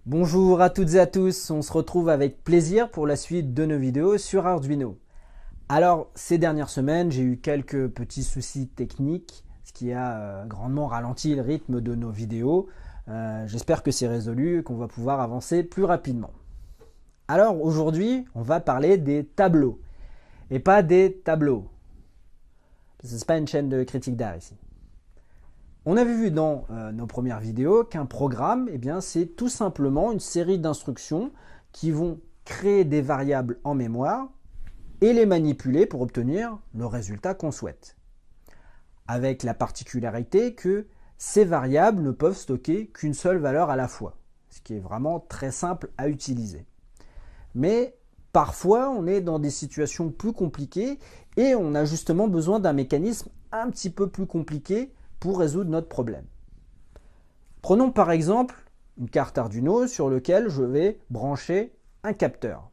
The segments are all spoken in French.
Bonjour à toutes et à tous, on se retrouve avec plaisir pour la suite de nos vidéos sur Arduino. Alors, ces dernières semaines, j'ai eu quelques petits soucis techniques, ce qui a grandement ralenti le rythme de nos vidéos. J'espère que c'est résolu et qu'on va pouvoir avancer plus rapidement. Alors, aujourd'hui, on va parler des tableaux, et pas des tableaux. Ce n'est pas une chaîne de critique d'art ici. On avait vu dans nos premières vidéos qu'un programme, c'est tout simplement une série d'instructions qui vont créer des variables en mémoire et les manipuler pour obtenir le résultat qu'on souhaite. Avec la particularité que ces variables ne peuvent stocker qu'une seule valeur à la fois, ce qui est vraiment très simple à utiliser. Mais parfois, on est dans des situations plus compliquées et on a justement besoin d'un mécanisme un petit peu plus compliqué pour résoudre notre problème. Prenons par exemple une carte Arduino sur laquelle je vais brancher un capteur.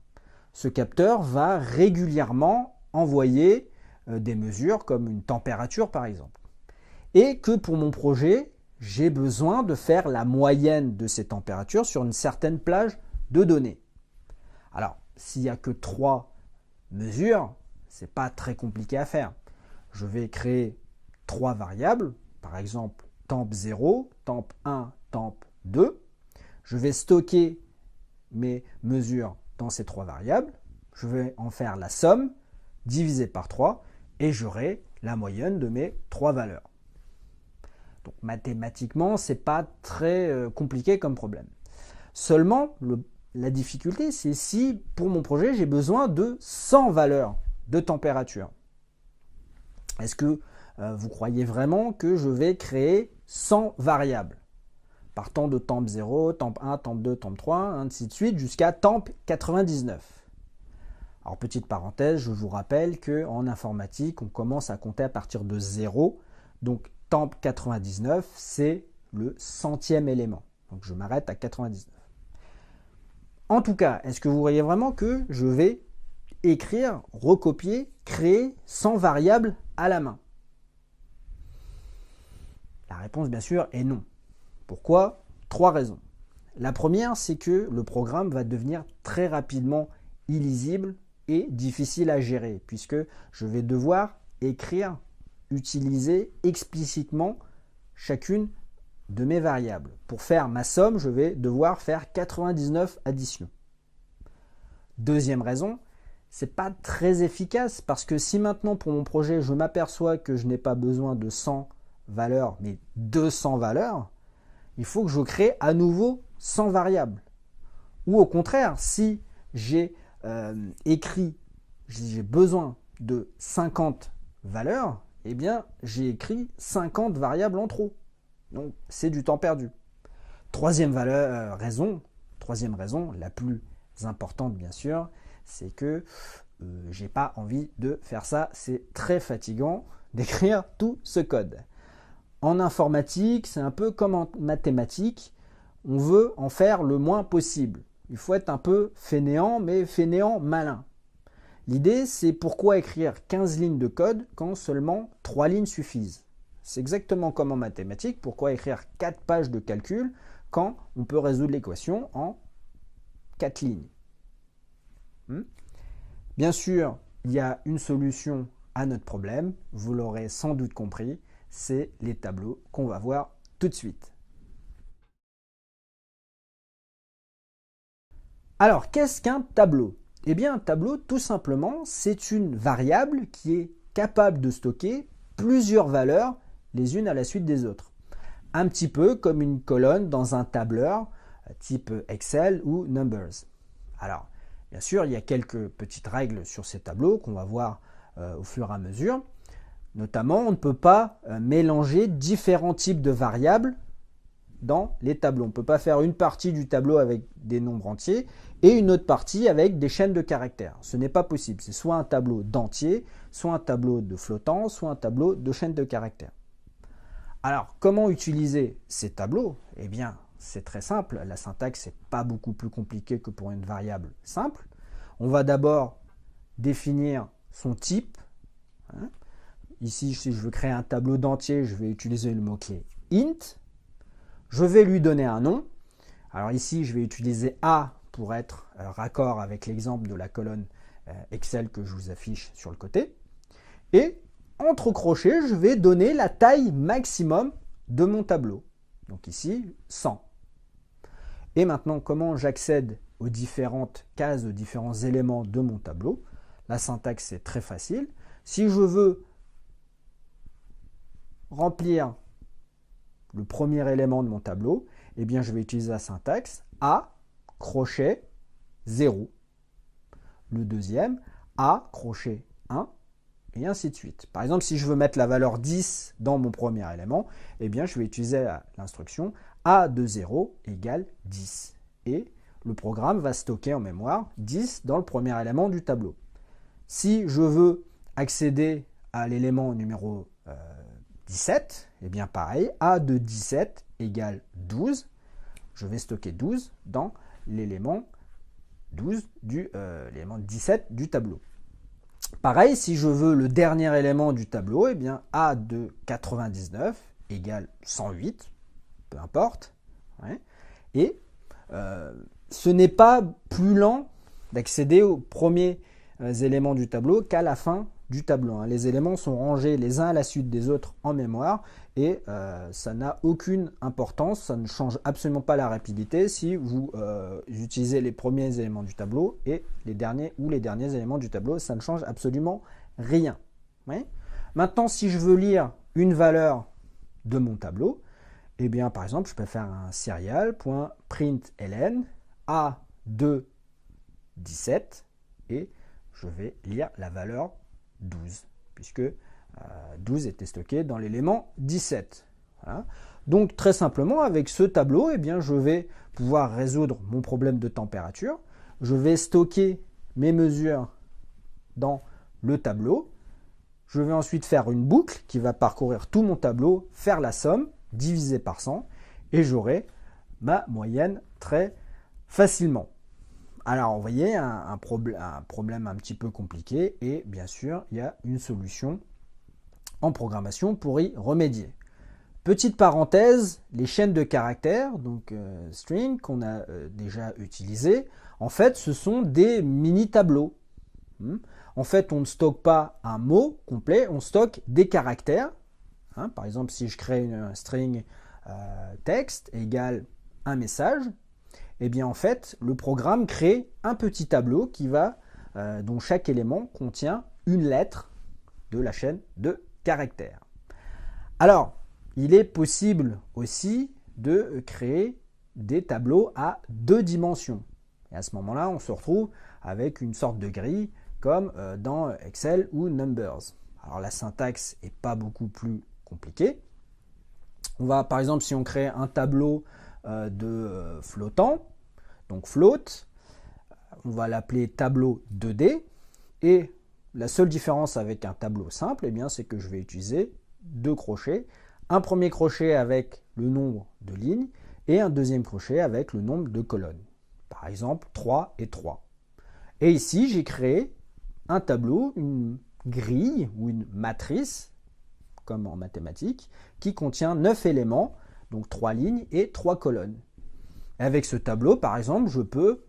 Ce capteur va régulièrement envoyer des mesures comme une température par exemple. Et que pour mon projet, j'ai besoin de faire la moyenne de ces températures sur une certaine plage de données. Alors, s'il n'y a que 3 mesures, ce n'est pas très compliqué à faire. Je vais créer 3 variables, par exemple temp 0, temp 1, temp 2. Je vais stocker mes mesures dans ces 3 variables. Je vais en faire la somme divisée par 3 et j'aurai la moyenne de mes 3 valeurs. Donc mathématiquement, ce n'est pas très compliqué comme problème. Seulement, la difficulté, c'est si pour mon projet, j'ai besoin de 100 valeurs de température. Est-ce que vous croyez vraiment que je vais créer 100 variables partant de temp 0, temp 1, temp 2, temp 3, ainsi de suite, jusqu'à temp 99. Alors, petite parenthèse, je vous rappelle qu'en informatique, on commence à compter à partir de 0. Donc, temp 99, c'est le 100e élément. Donc, je m'arrête à 99. En tout cas, est-ce que vous voyez vraiment que je vais écrire, recopier, créer 100 variables à la main? La réponse, bien sûr, est non. Pourquoi? 3 raisons. La première, c'est que le programme va devenir très rapidement illisible et difficile à gérer, puisque je vais devoir écrire, utiliser explicitement chacune de mes variables. Pour faire ma somme, je vais devoir faire 99 additions. Deuxième raison, c'est pas très efficace, parce que si maintenant pour mon projet, je m'aperçois que je n'ai pas besoin de 100 valeurs, mais 200 valeurs, il faut que je crée à nouveau 100 variables. Ou au contraire, si j'ai j'ai besoin de 50 valeurs, j'ai écrit 50 variables en trop. Donc c'est du temps perdu. Troisième raison, la plus importante bien sûr, c'est que j'ai pas envie de faire ça. C'est très fatigant d'écrire tout ce code. En informatique, c'est un peu comme en mathématiques, on veut en faire le moins possible. Il faut être un peu fainéant, mais fainéant malin. L'idée, c'est pourquoi écrire 15 lignes de code quand seulement 3 lignes suffisent. C'est exactement comme en mathématiques, pourquoi écrire 4 pages de calcul quand on peut résoudre l'équation en 4 lignes. Bien sûr, il y a une solution à notre problème, vous l'aurez sans doute compris, c'est les tableaux qu'on va voir tout de suite. Alors, qu'est-ce qu'un tableau? Eh bien, un tableau, tout simplement, c'est une variable qui est capable de stocker plusieurs valeurs les unes à la suite des autres. Un petit peu comme une colonne dans un tableur type Excel ou Numbers. Alors, bien sûr, il y a quelques petites règles sur ces tableaux qu'on va voir au fur et à mesure. Notamment, on ne peut pas mélanger différents types de variables dans les tableaux. On ne peut pas faire une partie du tableau avec des nombres entiers et une autre partie avec des chaînes de caractères. Ce n'est pas possible. C'est soit un tableau d'entiers, soit un tableau de flottants, soit un tableau de chaînes de caractères. Alors, comment utiliser ces tableaux? Eh bien, c'est très simple. La syntaxe n'est pas beaucoup plus compliquée que pour une variable simple. On va d'abord définir son type. Ici, si je veux créer un tableau d'entiers, je vais utiliser le mot-clé int. Je vais lui donner un nom. Alors ici, je vais utiliser A pour être raccord avec l'exemple de la colonne Excel que je vous affiche sur le côté. Et entre crochets, je vais donner la taille maximum de mon tableau. Donc ici, 100. Et maintenant, comment j'accède aux différentes cases, aux différents éléments de mon tableau? La syntaxe est très facile. Si je veux remplir le premier élément de mon tableau, eh bien, je vais utiliser la syntaxe A, crochet, 0. Le deuxième, A, crochet, 1, et ainsi de suite. Par exemple, si je veux mettre la valeur 10 dans mon premier élément, eh bien, je vais utiliser l'instruction A de 0 égale 10. Et le programme va stocker en mémoire 10 dans le premier élément du tableau. Si je veux accéder à l'élément numéro 17, eh bien pareil, A de 17 égale 12. Je vais stocker 12 dans l'élément 12 l'élément 17 du tableau. Pareil, si je veux le dernier élément du tableau, eh bien A de 99 égale 108, peu importe. Ouais. Et ce n'est pas plus lent d'accéder aux premiers éléments du tableau qu'à la fin du tableau. Les éléments sont rangés les uns à la suite des autres en mémoire et ça n'a aucune importance, ça ne change absolument pas la rapidité si vous utilisez les premiers éléments du tableau et les derniers éléments du tableau, ça ne change absolument rien. Oui. Maintenant, si je veux lire une valeur de mon tableau, eh bien par exemple, je peux faire un serial.println A de 17 et je vais lire la valeur 12, puisque 12 était stocké dans l'élément 17. Voilà. Donc très simplement, avec ce tableau, eh bien, je vais pouvoir résoudre mon problème de température. Je vais stocker mes mesures dans le tableau. Je vais ensuite faire une boucle qui va parcourir tout mon tableau, faire la somme, diviser par 100, et j'aurai ma moyenne très facilement. Alors, vous voyez, un problème un petit peu compliqué et bien sûr, il y a une solution en programmation pour y remédier. Petite parenthèse, les chaînes de caractères, donc string, qu'on a déjà utilisées, en fait, ce sont des mini-tableaux. En fait, on ne stocke pas un mot complet, on stocke des caractères. Par exemple, si je crée une string texte égale un message, eh bien en fait, le programme crée un petit tableau dont chaque élément contient une lettre de la chaîne de caractères. Alors, il est possible aussi de créer des tableaux à 2 dimensions. Et à ce moment-là, on se retrouve avec une sorte de grille comme dans Excel ou Numbers. Alors la syntaxe n'est pas beaucoup plus compliquée. On va, par exemple, si on crée un tableau de flottant, donc float, on va l'appeler tableau 2D, et la seule différence avec un tableau simple, eh bien, c'est que je vais utiliser 2 crochets, un premier crochet avec le nombre de lignes et un deuxième crochet avec le nombre de colonnes, par exemple 3 et 3. Et ici, j'ai créé un tableau, une grille ou une matrice, comme en mathématiques, qui contient 9 éléments, donc 3 lignes et 3 colonnes. Avec ce tableau, par exemple, je peux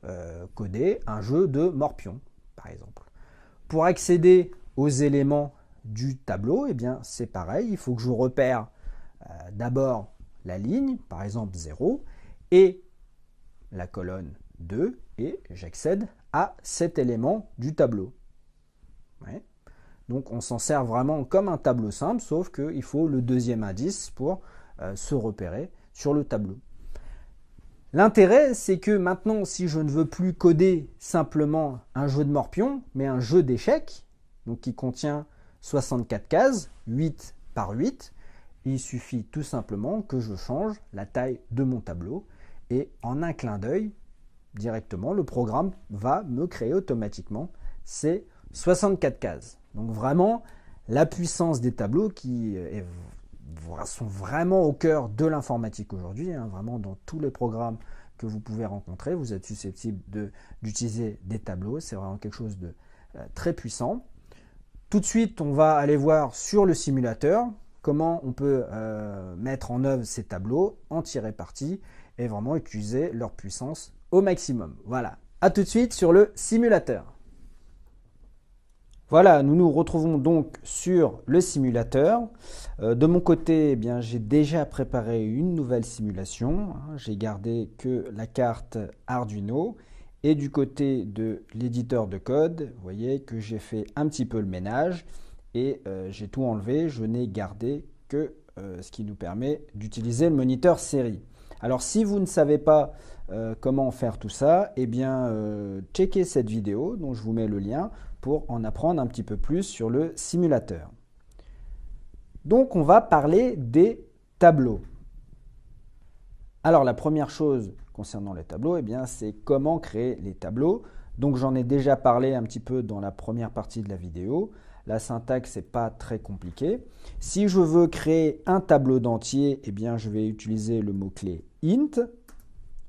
coder un jeu de morpion, par exemple. Pour accéder aux éléments du tableau, eh bien, c'est pareil, il faut que je repère d'abord la ligne, par exemple 0, et la colonne 2, et j'accède à cet élément du tableau. Ouais. Donc on s'en sert vraiment comme un tableau simple, sauf qu'il faut le deuxième indice pour se repérer sur le tableau. L'intérêt, c'est que maintenant, si je ne veux plus coder simplement un jeu de morpion, mais un jeu d'échecs, donc qui contient 64 cases, 8 par 8, il suffit tout simplement que je change la taille de mon tableau et en un clin d'œil, directement, le programme va me créer automatiquement ces 64 cases. Donc vraiment, la puissance des tableaux sont vraiment au cœur de l'informatique aujourd'hui, vraiment dans tous les programmes que vous pouvez rencontrer, vous êtes susceptible d'utiliser des tableaux, c'est vraiment quelque chose de très puissant. Tout de suite, on va aller voir sur le simulateur comment on peut mettre en œuvre ces tableaux, en tirer parti et vraiment utiliser leur puissance au maximum. Voilà, à tout de suite sur le simulateur. Voilà, nous nous retrouvons donc sur le simulateur. De mon côté, eh bien, j'ai déjà préparé une nouvelle simulation. J'ai gardé que la carte Arduino. Et du côté de l'éditeur de code, vous voyez que j'ai fait un petit peu le ménage et j'ai tout enlevé. Je n'ai gardé que ce qui nous permet d'utiliser le moniteur série. Alors si vous ne savez pas comment faire tout ça, eh bien checkez cette vidéo dont je vous mets le lien pour en apprendre un petit peu plus sur le simulateur. Donc on va parler des tableaux. Alors la première chose concernant les tableaux, eh bien, c'est comment créer les tableaux. Donc j'en ai déjà parlé un petit peu dans la première partie de la vidéo. La syntaxe n'est pas très compliquée. Si je veux créer un tableau d'entier, eh bien, je vais utiliser le mot-clé int.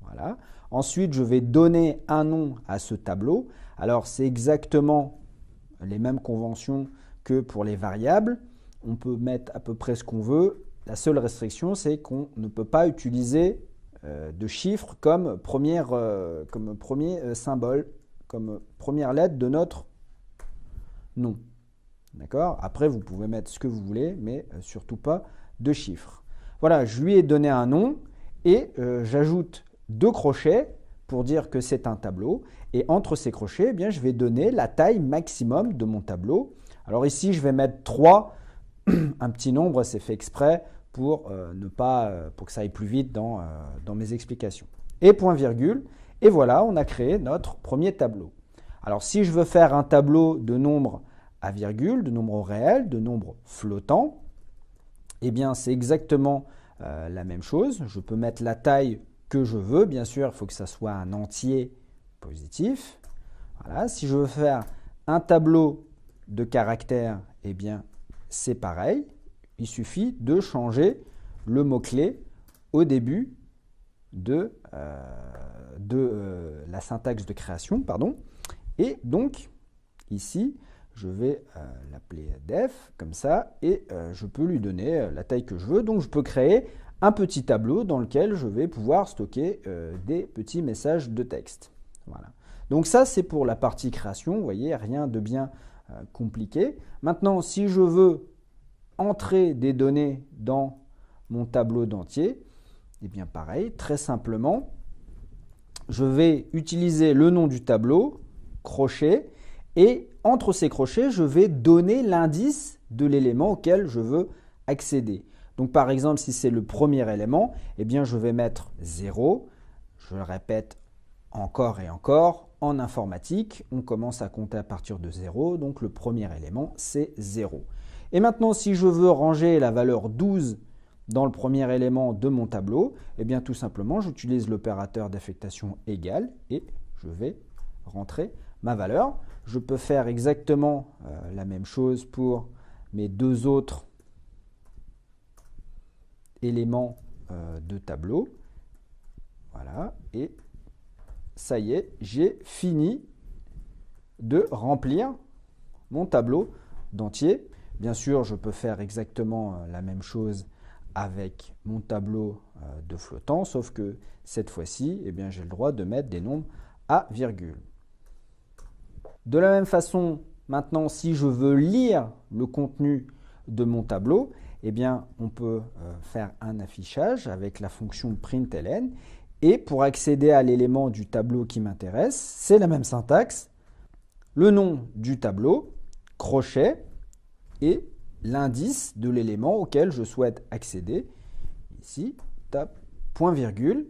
Voilà. Ensuite, je vais donner un nom à ce tableau. Alors, c'est exactement les mêmes conventions que pour les variables. On peut mettre à peu près ce qu'on veut. La seule restriction, c'est qu'on ne peut pas utiliser de chiffres comme premier symbole, comme première lettre de notre nom. D'accord ? Après, vous pouvez mettre ce que vous voulez, mais surtout pas de chiffres. Voilà, je lui ai donné un nom et j'ajoute 2 crochets pour dire que c'est un tableau. Et entre ces crochets, eh bien, je vais donner la taille maximum de mon tableau. Alors ici, je vais mettre 3. Un petit nombre, c'est fait exprès pour que ça aille plus vite dans mes explications. Et point virgule. Et voilà, on a créé notre premier tableau. Alors si je veux faire un tableau de nombres à virgule, de nombres réels, de nombres flottants, eh bien c'est exactement la même chose. Je peux mettre la taille que je veux. Bien sûr, il faut que ça soit un entier positif. Voilà. Si je veux faire un tableau de caractères, eh bien c'est pareil. Il suffit de changer le mot-clé au début de la syntaxe de création. Et donc, ici, je vais l'appeler def, comme ça, et je peux lui donner la taille que je veux. Donc, je peux créer un petit tableau dans lequel je vais pouvoir stocker des petits messages de texte. Voilà. Donc ça, c'est pour la partie création. Vous voyez, rien de bien compliqué. Maintenant, si je veux entrer des données dans mon tableau d'entier, eh bien pareil, très simplement, je vais utiliser le nom du tableau, crochet, et entre ces crochets, je vais donner l'indice de l'élément auquel je veux accéder. Donc par exemple, si c'est le premier élément, eh bien je vais mettre 0. Je le répète encore et encore. En informatique, on commence à compter à partir de 0, donc le premier élément, c'est 0. Et maintenant, si je veux ranger la valeur 12 dans le premier élément de mon tableau, eh bien tout simplement, j'utilise l'opérateur d'affectation égale et je vais rentrer ma valeur. Je peux faire exactement la même chose pour mes 2 autres éléments de tableau. Voilà, et ça y est, j'ai fini de remplir mon tableau d'entier. Bien sûr, je peux faire exactement la même chose avec mon tableau de flottant, sauf que cette fois-ci, eh bien, j'ai le droit de mettre des nombres à virgule. De la même façon, maintenant, si je veux lire le contenu de mon tableau, eh bien, on peut faire un affichage avec la fonction println. Et pour accéder à l'élément du tableau qui m'intéresse, c'est la même syntaxe. Le nom du tableau, crochet, et l'indice de l'élément auquel je souhaite accéder. Ici, tape point virgule.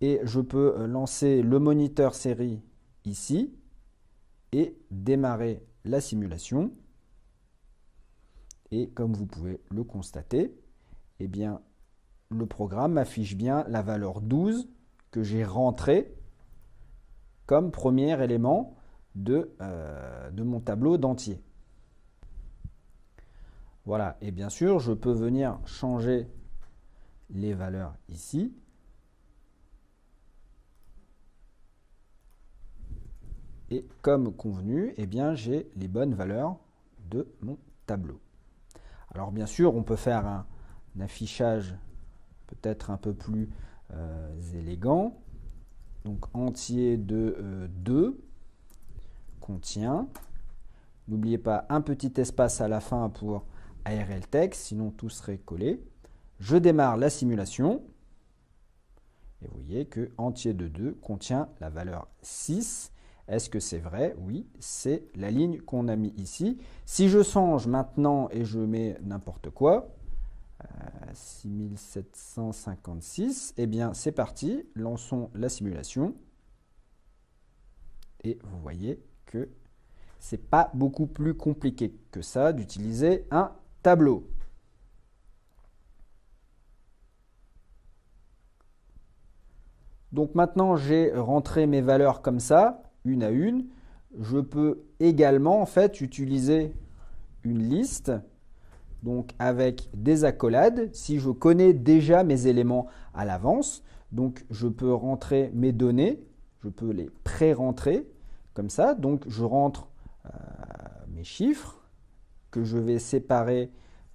Et je peux lancer le moniteur série ici et démarrer la simulation. Et comme vous pouvez le constater, eh bien, le programme affiche bien la valeur 12 que j'ai rentrée comme premier élément de mon tableau d'entier. Voilà, et bien sûr, je peux venir changer les valeurs ici. Et comme convenu, eh bien, j'ai les bonnes valeurs de mon tableau. Alors bien sûr, on peut faire un affichage peut-être un peu plus élégant. Donc entier de 2 contient, n'oubliez pas un petit espace à la fin pour aérer le texte, sinon tout serait collé. Je démarre la simulation. Et vous voyez que entier de 2 contient la valeur 6. Est-ce que c'est vrai? Oui, c'est la ligne qu'on a mis ici. Si je change maintenant et je mets n'importe quoi, 6756, eh bien c'est parti, lançons la simulation. Et vous voyez que c'est pas beaucoup plus compliqué que ça d'utiliser un tableau. Donc maintenant, j'ai rentré mes valeurs comme ça, une à une. Je peux également en fait utiliser une liste, donc avec des accolades. Si je connais déjà mes éléments à l'avance, donc je peux rentrer mes données, je peux les pré-rentrer comme ça. Donc je rentre mes chiffres que je vais séparer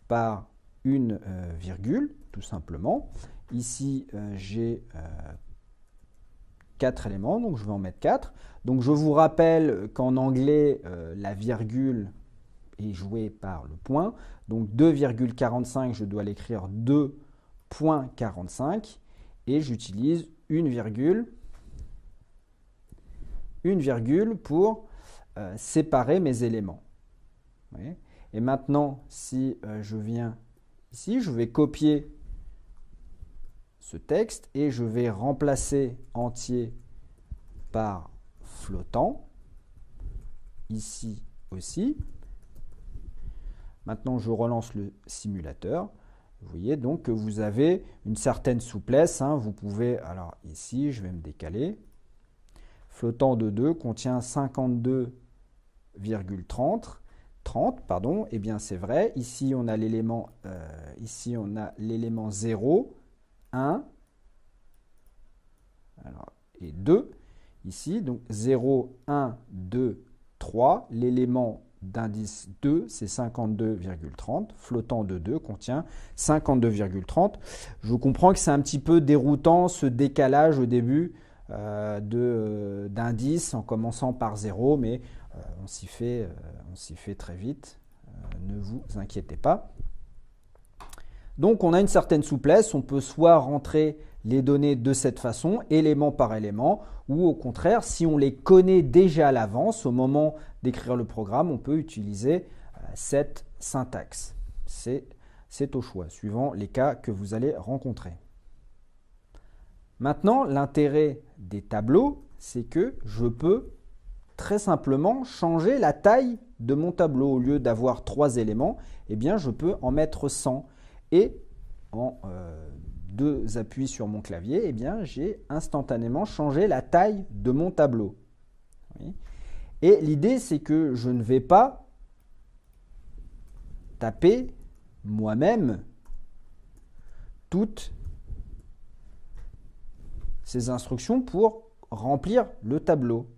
par une virgule, tout simplement. Ici, j'ai 4 éléments, donc je vais en mettre 4. Donc je vous rappelle qu'en anglais, la virgule est jouée par le point. Donc 2,45, je dois l'écrire 2.45 et j'utilise une virgule pour séparer mes éléments. Et maintenant, si je viens ici, je vais copier ce texte et je vais remplacer entier par flottant, ici aussi. Maintenant, je relance le simulateur. Vous voyez donc que vous avez une certaine souplesse. Vous pouvez, alors ici, je vais me décaler. Flottant de 2 contient 52,30. 30, pardon, eh bien c'est vrai. Ici, on a l'élément 0, 1 et 2. Ici, donc 0, 1, 2, 3. L'élément d'indice 2, c'est 52,30. Flottant de 2 contient 52,30. Je comprends que c'est un petit peu déroutant ce décalage au début d'indice en commençant par 0, mais on s'y fait très vite. Ne vous inquiétez pas. Donc on a une certaine souplesse, on peut soit rentrer les données de cette façon, élément par élément, ou au contraire, si on les connaît déjà à l'avance, au moment d'écrire le programme, on peut utiliser cette syntaxe. C'est au choix, suivant les cas que vous allez rencontrer. Maintenant, l'intérêt des tableaux, c'est que je peux très simplement changer la taille de mon tableau. Au lieu d'avoir 3 éléments, eh bien, je peux en mettre 100. Et en 2 appuis sur mon clavier, eh bien, j'ai instantanément changé la taille de mon tableau. Oui. Et l'idée, c'est que je ne vais pas taper moi-même toutes ces instructions pour remplir le tableau.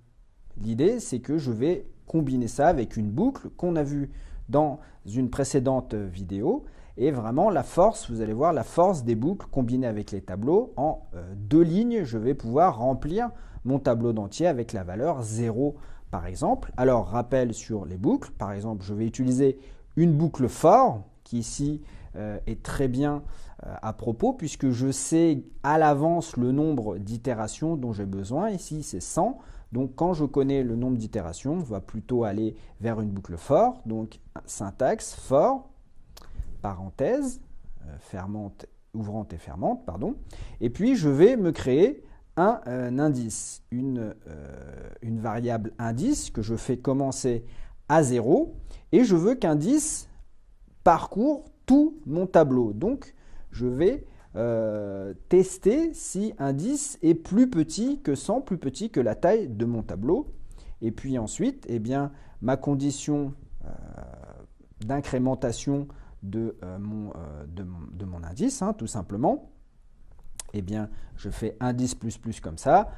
L'idée, c'est que je vais combiner ça avec une boucle qu'on a vue dans une précédente vidéo. Et vraiment, la force, vous allez voir, la force des boucles combinées avec les tableaux. En 2 lignes, je vais pouvoir remplir mon tableau d'entier avec la valeur 0, par exemple. Alors, rappel sur les boucles. Par exemple, je vais utiliser une boucle for, qui ici est très bien à propos, puisque je sais à l'avance le nombre d'itérations dont j'ai besoin. Ici, c'est 100. Donc, quand je connais le nombre d'itérations, on va plutôt aller vers une boucle for. Donc, syntaxe for, parenthèse, ouvrante et fermante, pardon. Et puis, je vais me créer un indice, une variable indice que je fais commencer à 0. Et je veux qu'indice parcourt tout mon tableau. Donc, je vais tester si indice est plus petit que 100, plus petit que la taille de mon tableau. Et puis ensuite, eh bien, ma condition d'incrémentation de mon indice, tout simplement, eh bien, je fais indice plus plus comme ça.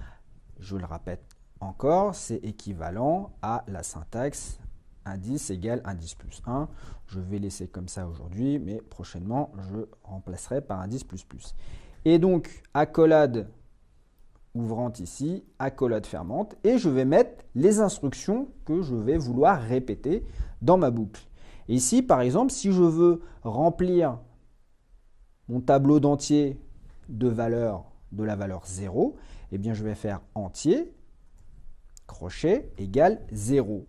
Je le répète encore, c'est équivalent à la syntaxe indice égale indice plus 1. Je vais laisser comme ça aujourd'hui, mais prochainement, je remplacerai par indice plus plus. Et donc, accolade ouvrante ici, accolade fermante, et je vais mettre les instructions que je vais vouloir répéter dans ma boucle. Et ici, par exemple, si je veux remplir mon tableau d'entier de la valeur 0, eh bien je vais faire entier, crochet, égale 0.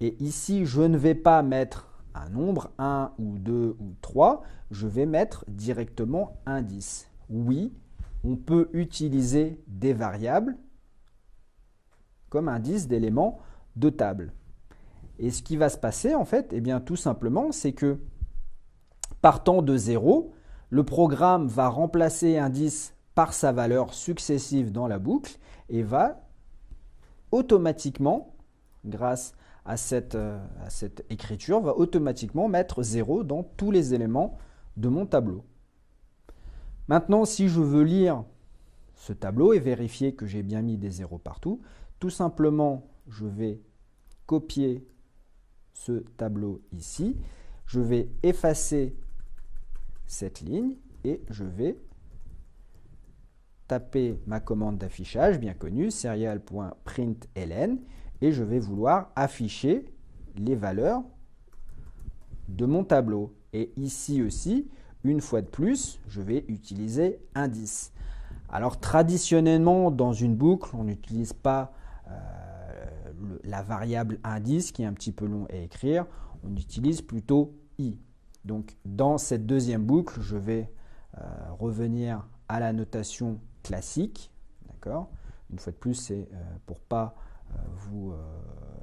Et ici, je ne vais pas mettre un nombre, 1 ou 2 ou 3, je vais mettre directement indice. Oui, on peut utiliser des variables comme indice d'éléments de table. Et ce qui va se passer, en fait, eh bien, tout simplement, c'est que partant de 0, le programme va remplacer indice par sa valeur successive dans la boucle et va automatiquement, grâce à cette écriture, va automatiquement mettre 0 dans tous les éléments de mon tableau. Maintenant, si je veux lire ce tableau et vérifier que j'ai bien mis des zéros partout, tout simplement, je vais copier ce tableau ici. Je vais effacer cette ligne et je vais taper ma commande d'affichage bien connue, serial.println, et je vais vouloir afficher les valeurs de mon tableau. Et ici aussi, une fois de plus, je vais utiliser indice. Alors traditionnellement, dans une boucle, on n'utilise pas la variable indice qui est un petit peu long à écrire, on utilise plutôt i. Donc dans cette deuxième boucle, je vais revenir à la notation classique. D'accord ? Une fois de plus, c'est pour pas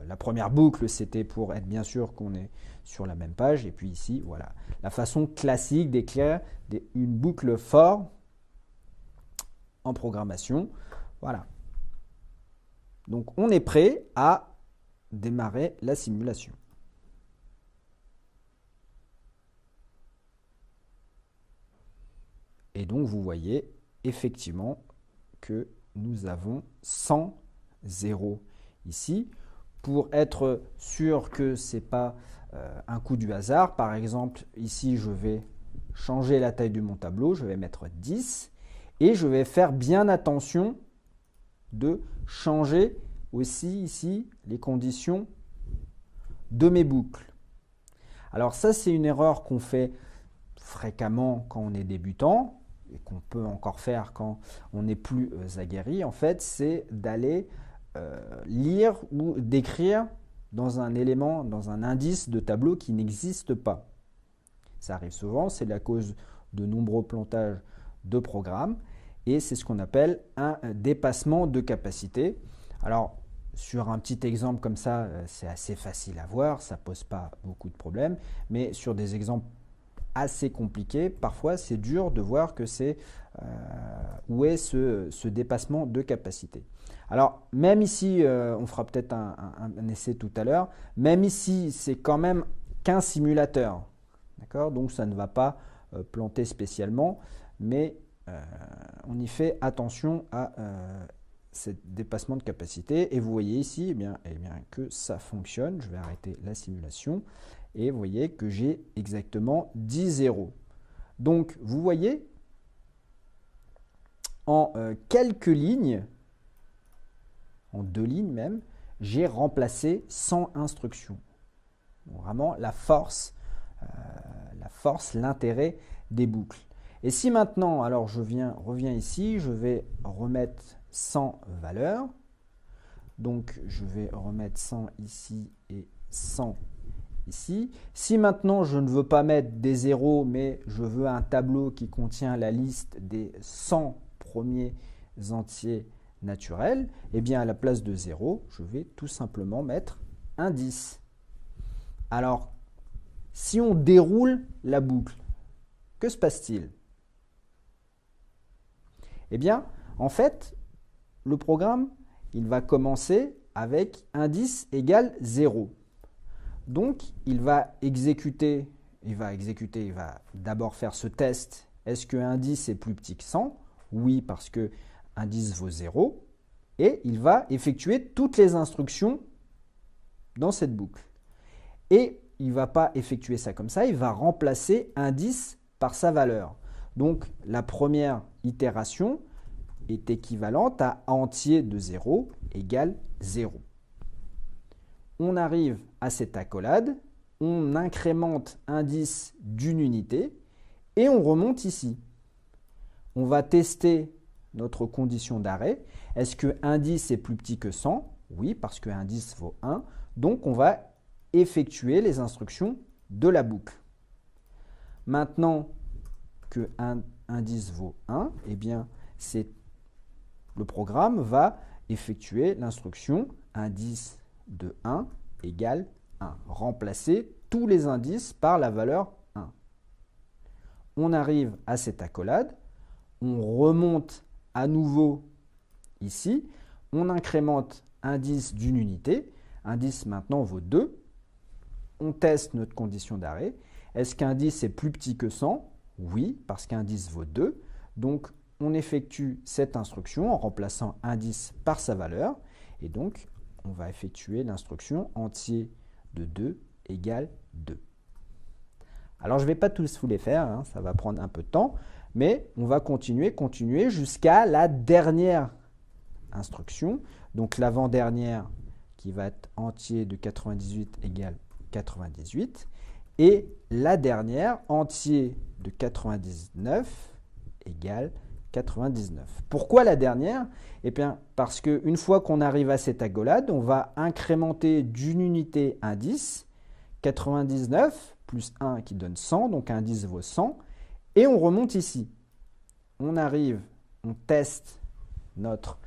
la première boucle, c'était pour être bien sûr qu'on est sur la même page. Et puis ici, voilà. La façon classique d'écrire une boucle for en programmation. Voilà. Donc on est prêt à démarrer la simulation. Et donc vous voyez effectivement que nous avons 100 zéros ici. Pour être sûr que ce n'est pas un coup du hasard, par exemple, ici je vais changer la taille de mon tableau, je vais mettre 10 et je vais faire bien attention de changer aussi ici les conditions de mes boucles. Alors ça, c'est une erreur qu'on fait fréquemment quand on est débutant et qu'on peut encore faire quand on est plus aguerri. En fait, c'est d'aller lire ou d'écrire dans un élément, dans un indice de tableau qui n'existe pas. Ça arrive souvent, c'est la cause de nombreux plantages de programmes et c'est ce qu'on appelle un dépassement de capacité. Alors, sur un petit exemple comme ça, c'est assez facile à voir, ça ne pose pas beaucoup de problèmes, mais sur des exemples assez compliqués, parfois c'est dur de voir que c'est où est ce dépassement de capacité. Alors, même ici, on fera peut-être un essai tout à l'heure, même ici, c'est quand même qu'un simulateur. D'accord ? Donc, ça ne va pas planter spécialement, mais on y fait attention à ce dépassement de capacité. Et vous voyez ici que ça fonctionne. Je vais arrêter la simulation. Et vous voyez que j'ai exactement 10 zéros. Donc, vous voyez, en quelques lignes, en 2 lignes même, j'ai remplacé 100 instructions. Donc, vraiment la force, l'intérêt des boucles. Et si maintenant, alors je reviens ici, je vais remettre 100 valeurs. Donc je vais remettre 100 ici et 100 ici. Si maintenant je ne veux pas mettre des zéros, mais je veux un tableau qui contient la liste des 100 premiers entiers naturels, eh bien à la place de 0, je vais tout simplement mettre un 10. Alors, si on déroule la boucle, que se passe-t-il? Eh bien, en fait, le programme, il va commencer avec indice égale 0. Donc, il va d'abord faire ce test. Est-ce que indice est plus petit que 100? Oui, parce que indice vaut 0. Et il va effectuer toutes les instructions dans cette boucle. Et il ne va pas effectuer ça comme ça, il va remplacer indice par sa valeur. Donc la première itération est équivalente à entier de 0 égale 0. On arrive à cette accolade, on incrémente indice d'une unité et on remonte ici. On va tester notre condition d'arrêt. Est-ce que indice est plus petit que 100? Oui, parce que indice vaut 1. Donc on va effectuer les instructions de la boucle. Maintenant que indice vaut 1, eh bien, le programme va effectuer l'instruction indice de 1 égale 1. Remplacer tous les indices par la valeur 1. On arrive à cette accolade, on remonte à nouveau ici, on incrémente indice d'une unité, indice maintenant vaut 2, on teste notre condition d'arrêt. Est-ce qu'indice est plus petit que 100? Oui, parce qu'indice vaut 2. Donc, on effectue cette instruction en remplaçant indice par sa valeur. Et donc, on va effectuer l'instruction entier de 2 égale 2. Alors, je ne vais pas tous vous les faire, hein, ça va prendre un peu de temps. Mais on va continuer jusqu'à la dernière instruction. Donc, l'avant-dernière qui va être entier de 98 égale 98. Et la dernière, entier de 99 égale 99. Pourquoi la dernière? Eh bien, parce qu'une fois qu'on arrive à cette accolade, on va incrémenter d'une unité indice, 99 plus 1 qui donne 100, donc indice vaut 100, et on remonte ici. On arrive, on teste notre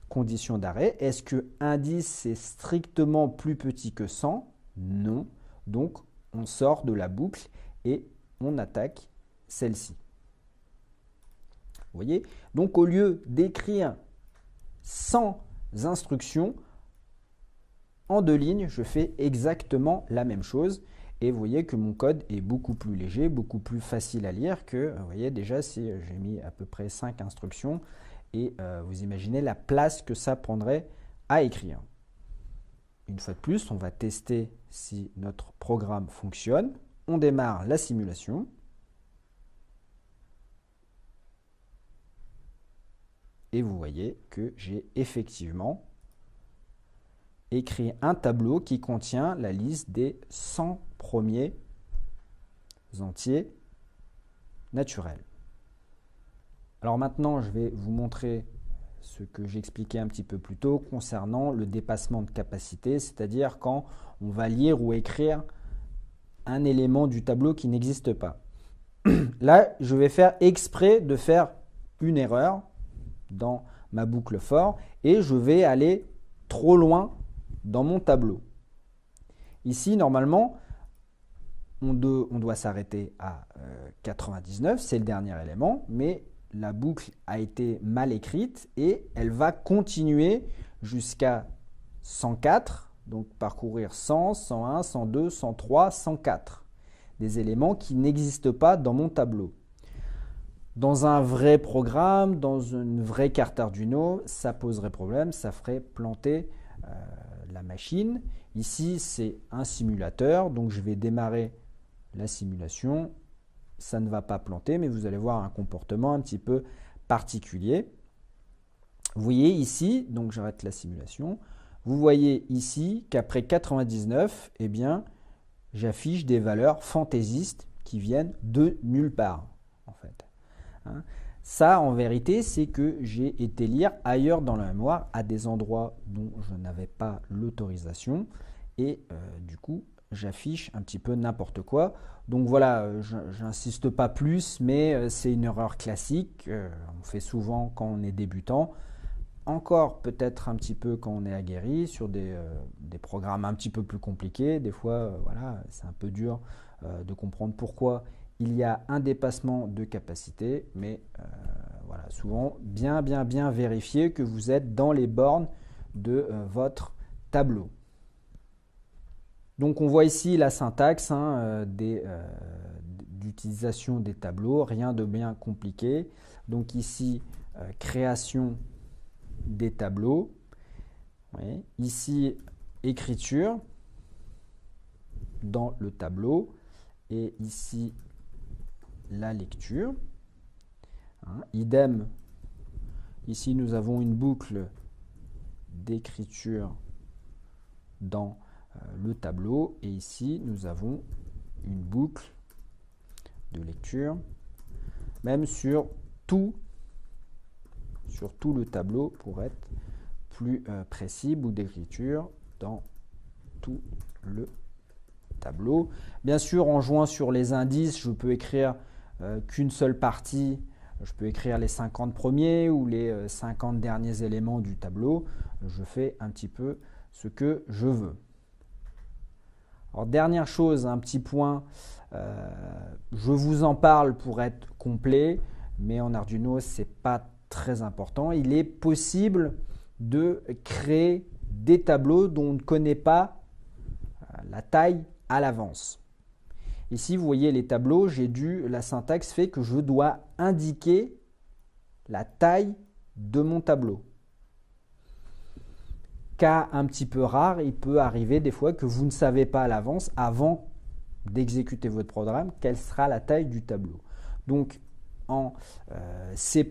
condition d'arrêt. Est-ce que indice est strictement plus petit que 100? Non. Donc, on sort de la boucle et on attaque celle-ci. Vous voyez? Donc, au lieu d'écrire 100 instructions en 2 lignes, je fais exactement la même chose. Et vous voyez que mon code est beaucoup plus léger, beaucoup plus facile à lire que, vous voyez déjà, si j'ai mis à peu près 5 instructions, et vous imaginez la place que ça prendrait à écrire. Une fois de plus, on va tester si notre programme fonctionne. On démarre la simulation. Et vous voyez que j'ai effectivement écrit un tableau qui contient la liste des 100 premiers entiers naturels. Alors maintenant, je vais vous montrer ce que j'expliquais un petit peu plus tôt concernant le dépassement de capacité, c'est-à-dire quand on va lire ou écrire un élément du tableau qui n'existe pas. Là, je vais faire exprès de faire une erreur dans ma boucle for et je vais aller trop loin dans mon tableau. Ici, normalement, on doit s'arrêter à 99, c'est le dernier élément, mais la boucle a été mal écrite et elle va continuer jusqu'à 104, donc parcourir 100, 101, 102, 103, 104. Des éléments qui n'existent pas dans mon tableau. Dans un vrai programme, dans une vraie carte Arduino, ça poserait problème, ça ferait planter la machine. Ici, c'est un simulateur, donc je vais démarrer la simulation. Ça ne va pas planter, mais vous allez voir un comportement un petit peu particulier. Vous voyez ici, donc j'arrête la simulation, vous voyez ici qu'après 99, eh bien, j'affiche des valeurs fantaisistes qui viennent de nulle part, en fait. Hein. Ça, en vérité, c'est que j'ai été lire ailleurs dans la mémoire à des endroits dont je n'avais pas l'autorisation et du coup, j'affiche un petit peu n'importe quoi. Donc voilà, j'insiste pas plus, mais c'est une erreur classique. On fait souvent quand on est débutant. Encore peut-être un petit peu quand on est aguerri sur des programmes un petit peu plus compliqués. Des fois, voilà, c'est un peu dur de comprendre pourquoi il y a un dépassement de capacité. Mais voilà, souvent, bien vérifier que vous êtes dans les bornes de votre tableau. Donc on voit ici la syntaxe d'utilisation des tableaux, rien de bien compliqué. Donc ici, création des tableaux. Oui. Ici, écriture dans le tableau. Et ici, la lecture. hein. Idem, ici nous avons une boucle d'écriture dans le tableau et ici nous avons une boucle de lecture, même sur tout le tableau pour être plus précis, boucle d'écriture dans tout le tableau. Bien sûr, en jouant sur les indices, je peux écrire qu'une seule partie. Je peux écrire les 50 premiers ou les 50 derniers éléments du tableau. Je fais un petit peu ce que je veux. Alors, dernière chose, un petit point, je vous en parle pour être complet, mais en Arduino, ce n'est pas très important. Il est possible de créer des tableaux dont on ne connaît pas la taille à l'avance. Ici, vous voyez les tableaux, la syntaxe fait que je dois indiquer la taille de mon tableau. Cas un petit peu rare, il peut arriver des fois que vous ne savez pas à l'avance, avant d'exécuter votre programme, quelle sera la taille du tableau. Donc, en C++,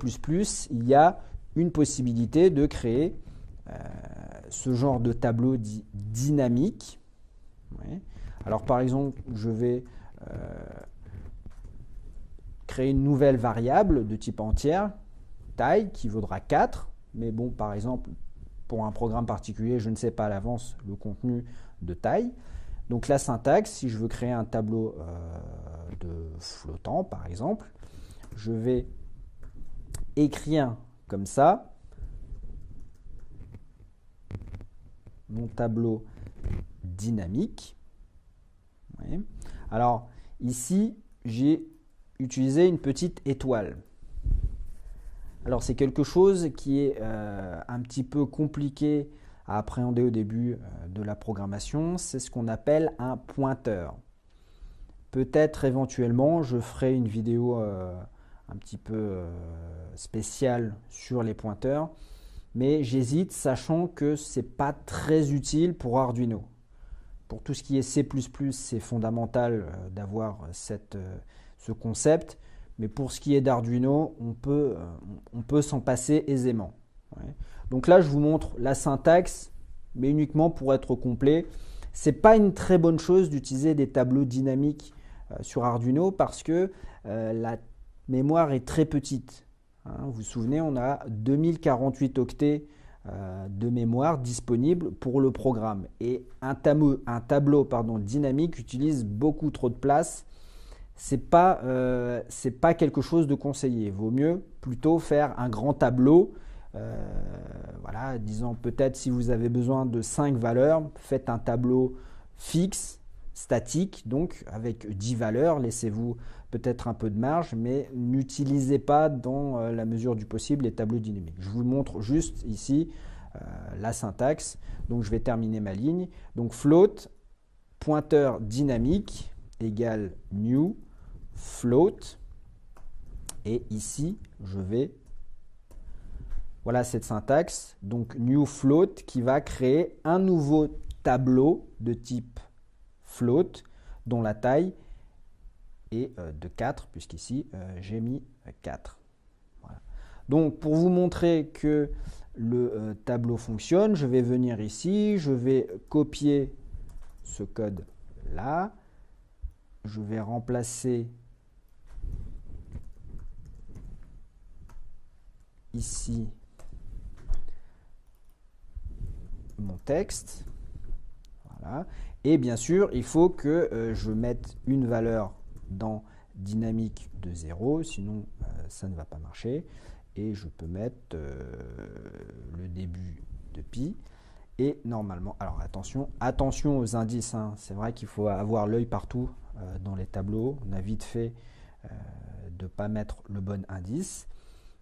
il y a une possibilité de créer ce genre de tableau dynamique. Ouais. Alors, par exemple, je vais créer une nouvelle variable de type entière, taille, qui vaudra 4. Mais bon, par exemple, pour un programme particulier, je ne sais pas à l'avance le contenu de taille. Donc la syntaxe, si je veux créer un tableau de flottant, par exemple, je vais écrire comme ça mon tableau dynamique. Ouais. Alors ici, j'ai utilisé une petite étoile. Alors c'est quelque chose qui est un petit peu compliqué à appréhender au début de la programmation. C'est ce qu'on appelle un pointeur. Peut-être éventuellement, je ferai une vidéo un petit peu spéciale sur les pointeurs, mais j'hésite, sachant que ce n'est pas très utile pour Arduino. Pour tout ce qui est C++, c'est fondamental d'avoir ce concept, mais pour ce qui est d'Arduino, on peut s'en passer aisément. Ouais. Donc là, je vous montre la syntaxe, mais uniquement pour être complet. Ce n'est pas une très bonne chose d'utiliser des tableaux dynamiques sur Arduino parce que la mémoire est très petite. Hein, vous vous souvenez, on a 2048 octets de mémoire disponible pour le programme. Et un tableau dynamique utilise beaucoup trop de place. C'est pas quelque chose de conseillé. Il vaut mieux plutôt faire un grand tableau. Voilà, disons peut-être si vous avez besoin de 5 valeurs, faites un tableau fixe, statique, donc avec 10 valeurs. Laissez-vous peut-être un peu de marge, mais n'utilisez pas dans la mesure du possible les tableaux dynamiques. Je vous montre juste ici la syntaxe. Donc je vais terminer ma ligne. Donc float, pointeur dynamique égale new float. Et ici, je vais... Voilà cette syntaxe. Donc new float qui va créer un nouveau tableau de type float dont la taille est de 4, puisqu'ici j'ai mis 4. Voilà. Donc pour vous montrer que le tableau fonctionne, je vais venir ici, je vais copier ce code là, je vais remplacer ici mon texte. Voilà. Et bien sûr, il faut que je mette une valeur dans dynamique de 0, sinon ça ne va pas marcher. Et je peux mettre le début de pi. Et normalement, alors attention aux indices, hein. C'est vrai qu'il faut avoir l'œil partout dans les tableaux. On a vite fait de ne pas mettre le bon indice.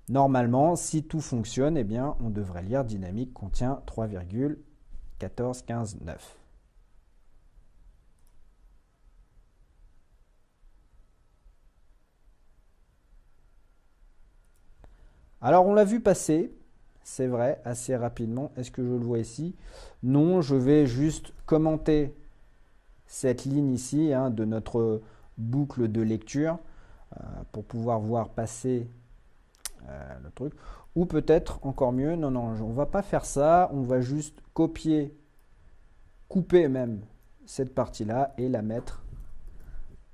Normalement, si tout fonctionne, eh bien, on devrait lire dynamique contient 3,14159. Alors, on l'a vu passer, c'est vrai, assez rapidement. Est-ce que je le vois ici? Non, je vais juste commenter cette ligne ici hein, de notre boucle de lecture pour pouvoir voir passer le truc. Ou peut-être encore mieux, non, on ne va pas faire ça, on va juste copier, couper même cette partie-là et la mettre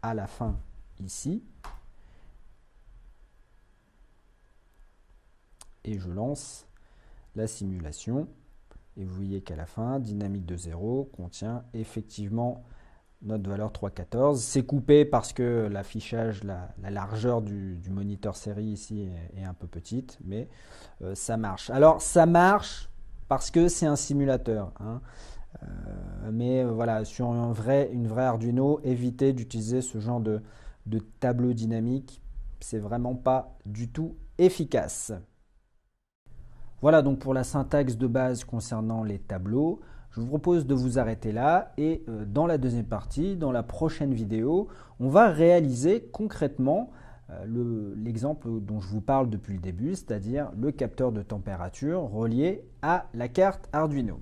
à la fin ici. Et je lance la simulation. Et vous voyez qu'à la fin, dynamique de 0 contient effectivement notre valeur 3,14. C'est coupé parce que l'affichage, la largeur du moniteur série ici est un peu petite, mais ça marche. Alors ça marche parce que c'est un simulateur, hein. Mais voilà, sur une vraie Arduino, évitez d'utiliser ce genre de tableau dynamique. C'est vraiment pas du tout efficace. Voilà donc pour la syntaxe de base concernant les tableaux. Je vous propose de vous arrêter là et dans la deuxième partie, dans la prochaine vidéo, on va réaliser concrètement l'exemple dont je vous parle depuis le début, c'est-à-dire le capteur de température relié à la carte Arduino.